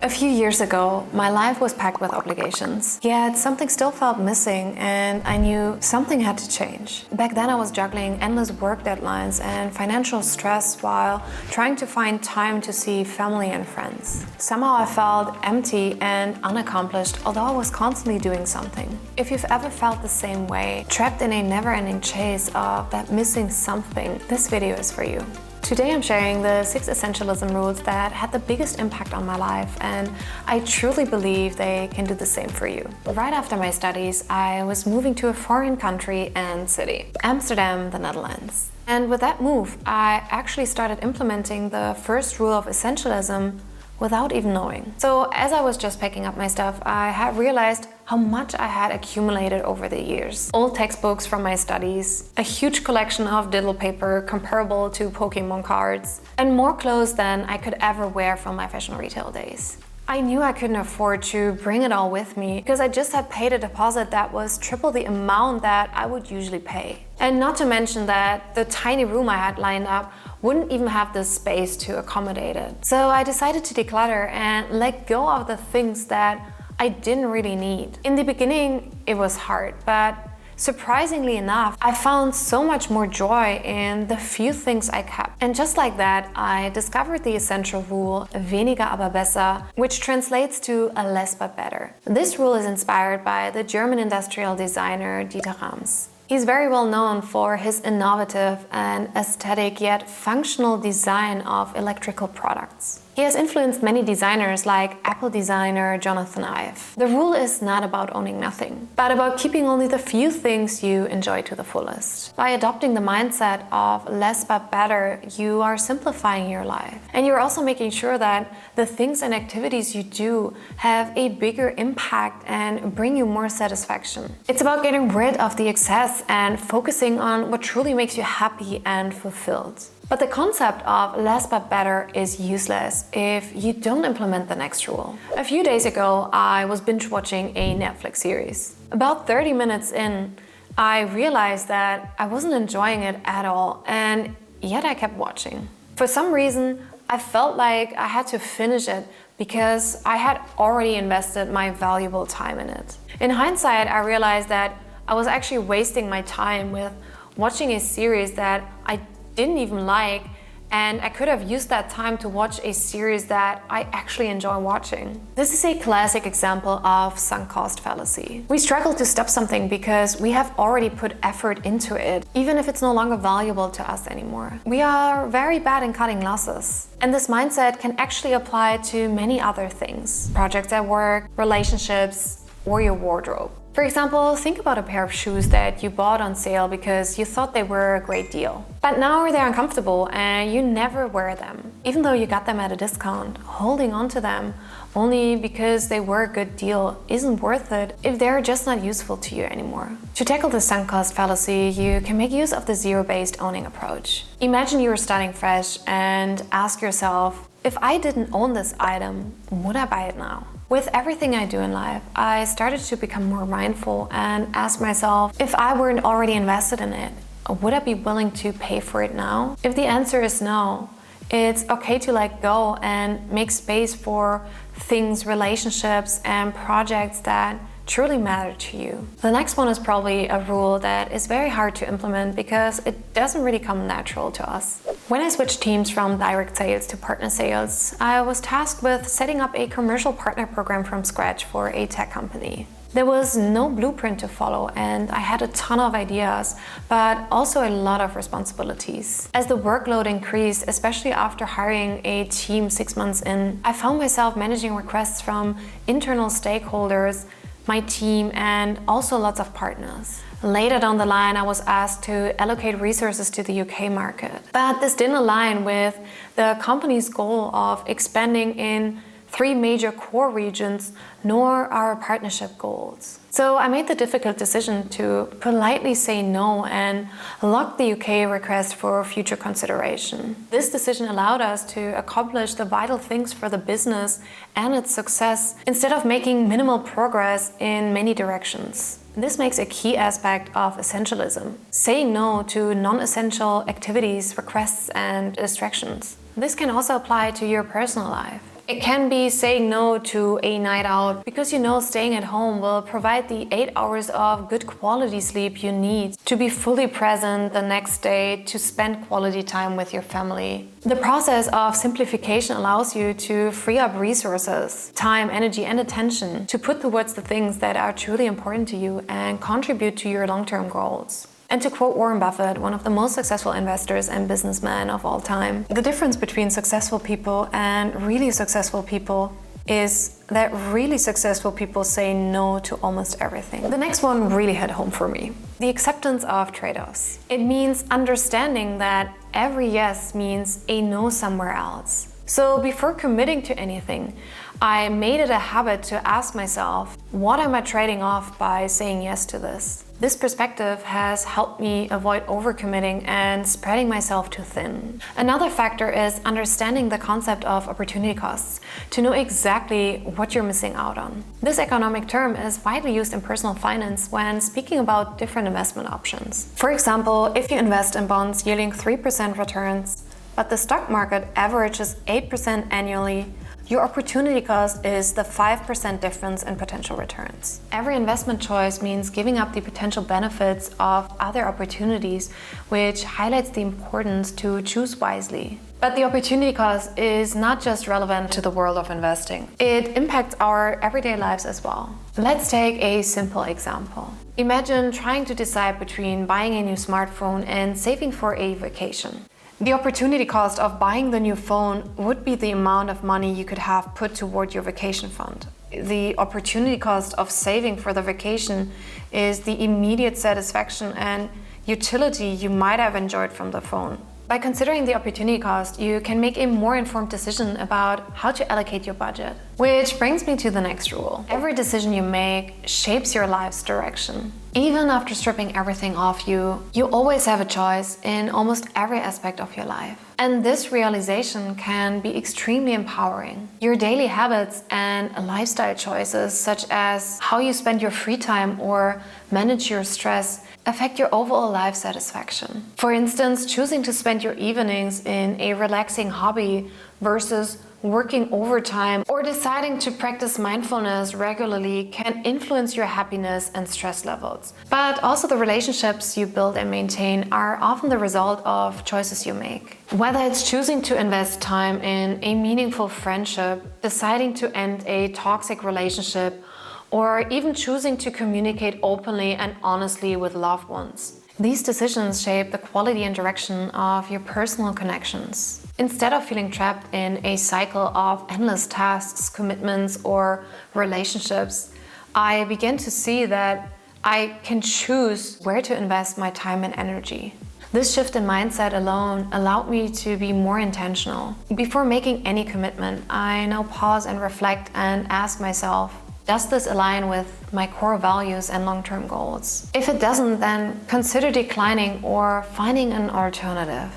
A few years ago, my life was packed with obligations. Yet something still felt missing and I knew something had to change. Back then I was juggling endless work deadlines and financial stress while trying to find time to see family and friends. Somehow I felt empty and unaccomplished, although I was constantly doing something. If you've ever felt the same way, trapped in a never-ending chase of that missing something, this video is for you. Today I'm sharing the 6 essentialism rules that had the biggest impact on my life, and I truly believe they can do the same for you. Right after my studies, I was moving to a foreign country and city, Amsterdam, the Netherlands. And with that move, I actually started implementing the first rule of essentialism without even knowing. So as I was just packing up my stuff, I had realized how much I had accumulated over the years. Old textbooks from my studies, a huge collection of diddle paper comparable to Pokemon cards, and more clothes than I could ever wear from my fashion retail days. I knew I couldn't afford to bring it all with me because I just had paid a deposit that was triple the amount that I would usually pay. And not to mention that the tiny room I had lined up wouldn't even have the space to accommodate it. So I decided to declutter and let go of the things that I didn't really need. In the beginning, it was hard, but surprisingly enough, I found so much more joy in the few things I kept. And just like that, I discovered the essential rule, weniger aber besser, which translates to a less but better. This rule is inspired by the German industrial designer Dieter Rams. He's very well known for his innovative and aesthetic yet functional design of electrical products. He has influenced many designers like Apple designer Jonathan Ive. The rule is not about owning nothing, but about keeping only the few things you enjoy to the fullest. By adopting the mindset of less but better, you are simplifying your life. And you're also making sure that the things and activities you do have a bigger impact and bring you more satisfaction. It's about getting rid of the excess and focusing on what truly makes you happy and fulfilled. But the concept of less but better is useless if you don't implement the next rule. A few days ago, I was binge watching a Netflix series. About 30 minutes in, I realized that I wasn't enjoying it at all, and yet I kept watching. For some reason, I felt like I had to finish it because I had already invested my valuable time in it. In hindsight, I realized that I was actually wasting my time with watching a series that I didn't even like, and I could have used that time to watch a series that I actually enjoy watching. This is a classic example of sunk cost fallacy. We struggle to stop something because we have already put effort into it, even if it's no longer valuable to us anymore. We are very bad in cutting losses. And this mindset can actually apply to many other things. Projects at work, relationships, or your wardrobe. For example, think about a pair of shoes that you bought on sale because you thought they were a great deal. But now they're uncomfortable and you never wear them. Even though you got them at a discount, holding on to them only because they were a good deal isn't worth it if they're just not useful to you anymore. To tackle the sunk cost fallacy, you can make use of the zero-based owning approach. Imagine you're starting fresh and ask yourself, if I didn't own this item, would I buy it now? With everything I do in life, I started to become more mindful and ask myself, if I weren't already invested in it, would I be willing to pay for it now? If the answer is no, it's okay to let go and make space for things, relationships, and projects that truly matter to you. The next one is probably a rule that is very hard to implement because it doesn't really come natural to us. When I switched teams from direct sales to partner sales, I was tasked with setting up a commercial partner program from scratch for a tech company. There was no blueprint to follow and I had a ton of ideas, but also a lot of responsibilities. As the workload increased, especially after hiring a team 6 months in, I found myself managing requests from internal stakeholders, my team, and also lots of partners. Later down the line, I was asked to allocate resources to the UK market. But this didn't align with the company's goal of expanding in 3 major core regions, nor our partnership goals. So I made the difficult decision to politely say no and lock the UK request for future consideration. This decision allowed us to accomplish the vital things for the business and its success instead of making minimal progress in many directions. This makes a key aspect of essentialism, saying no to non-essential activities, requests, and distractions. This can also apply to your personal life. It can be saying no to a night out because you know staying at home will provide the 8 hours of good quality sleep you need to be fully present the next day to spend quality time with your family. The process of simplification allows you to free up resources, time, energy, and attention to put towards the things that are truly important to you and contribute to your long-term goals. And to quote Warren Buffett, one of the most successful investors and businessmen of all time, the difference between successful people and really successful people is that really successful people say no to almost everything. The next one really hit home for me. The acceptance of trade-offs. It means understanding that every yes means a no somewhere else. So before committing to anything, I made it a habit to ask myself, what am I trading off by saying yes to this? This perspective has helped me avoid overcommitting and spreading myself too thin. Another factor is understanding the concept of opportunity costs to know exactly what you're missing out on. This economic term is widely used in personal finance when speaking about different investment options. For example, if you invest in bonds yielding 3% returns, but the stock market averages 8% annually, your opportunity cost is the 5% difference in potential returns. Every investment choice means giving up the potential benefits of other opportunities, which highlights the importance to choose wisely. But the opportunity cost is not just relevant to the world of investing. It impacts our everyday lives as well. Let's take a simple example. Imagine trying to decide between buying a new smartphone and saving for a vacation. The opportunity cost of buying the new phone would be the amount of money you could have put toward your vacation fund. The opportunity cost of saving for the vacation is the immediate satisfaction and utility you might have enjoyed from the phone. By considering the opportunity cost, you can make a more informed decision about how to allocate your budget. Which brings me to the next rule. Every decision you make shapes your life's direction. Even after stripping everything off you always have a choice in almost every aspect of your life. And this realization can be extremely empowering. Your daily habits and lifestyle choices, such as how you spend your free time or manage your stress, affect your overall life satisfaction. For instance, choosing to spend your evenings in a relaxing hobby versus working overtime or deciding to practice mindfulness regularly can influence your happiness and stress levels. But also the relationships you build and maintain are often the result of choices you make. Whether it's choosing to invest time in a meaningful friendship, deciding to end a toxic relationship, or even choosing to communicate openly and honestly with loved ones. These decisions shape the quality and direction of your personal connections. Instead of feeling trapped in a cycle of endless tasks, commitments, or relationships, I began to see that I can choose where to invest my time and energy. This shift in mindset alone allowed me to be more intentional. Before making any commitment, I now pause and reflect and ask myself, does this align with my core values and long-term goals? If it doesn't, then consider declining or finding an alternative.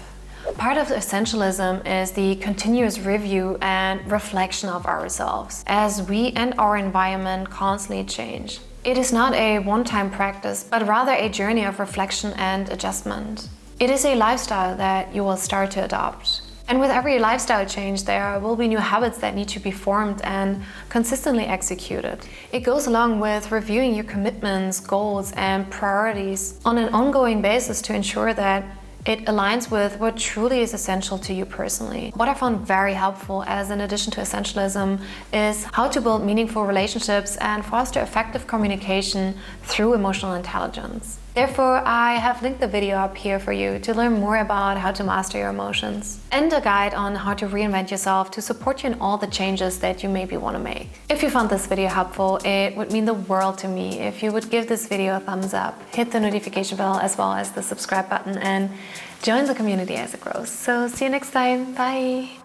Part of essentialism is the continuous review and reflection of ourselves as we and our environment constantly change. It is not a one-time practice, but rather a journey of reflection and adjustment. It is a lifestyle that you will start to adopt. And with every lifestyle change, there will be new habits that need to be formed and consistently executed. It goes along with reviewing your commitments, goals, and priorities on an ongoing basis to ensure that it aligns with what truly is essential to you personally. What I found very helpful as an addition to essentialism is how to build meaningful relationships and foster effective communication through emotional intelligence. Therefore, I have linked the video up here for you to learn more about how to master your emotions and a guide on how to reinvent yourself to support you in all the changes that you maybe want to make. If you found this video helpful, it would mean the world to me if you would give this video a thumbs up, hit the notification bell as well as the subscribe button, and join the community as it grows. So see you next time. Bye!